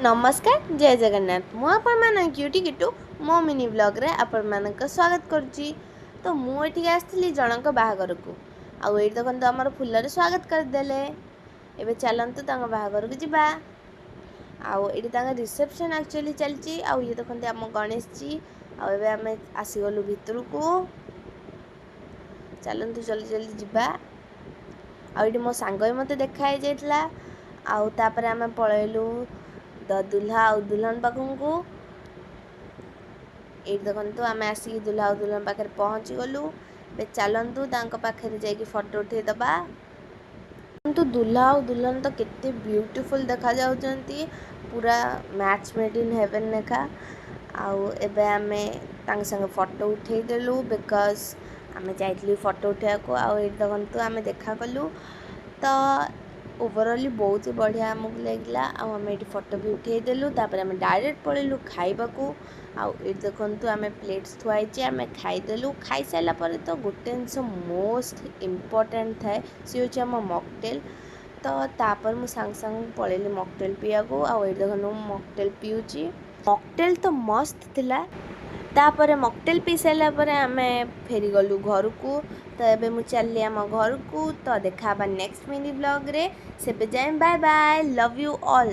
नमस्कार जय जगन्नाथ मु आपण क्यूटी किटू मो मिनी ब्लॉग रे आपण स्वागत करुच्ची। तो मुझे आसती जनक बाहागर को आउ ये देखते आमर फूल स्वागत करदे। एबे चलतु बाहागर को जीवा। आउ ये रिसेप्शन एक्चुअली चलती। आउ ये देखते आम गणेश जी आम आसीगलु भितर को। चलतु जल्दी जल्दी जीवा। आउ मो सांग मत देखाई जाइला। आउ तापर आम पलैलु दुल्हा और दुल्हन पाखु। ये देखु आम आसिक दुल्हा और दुल्हन पाखे पहुँची गलु। चलतु पाखे जाकि फोटो उठे दबा। तो दुल्हा और दुल्हन तो केते ब्यूटीफुल देखा जाउछंती, पूरा मैच मेड इन हेवन लेखा। आउ एबे आमे तांग संगे फोटो उठे देलु बिकॉज आमे जाइतलु फोटो उठा को। आउ ये देखु आमे देखा कलु तो ओवरऑली बहुत ही बढ़िया आमको लगला। आम ये फोटो भी उठे देलु। तापर आम डायरेक्ट पलैलु खाइबा को। आउ ये देखु आम प्लेट्स थुआई आम खाईदेलु। खाई सारा पर तो गोटे जिनस मोस्ट इम्पोर्टेंट थाए सी हूँ आम मॉकटेल। तो तापर मु सांग सांग पलैली मॉकटेल पिया को। आउ ये देखु मॉकटेल पिउची। मॉकटेल तो मस्त थिला। तापर मॉकटेल पी सारा पर आम फेरी गलु घर को। तो एबे मु चलली आम घर को। तो देखा नेक्स्ट मिनी ब्लॉग रे। से जाए bye bye, love you all.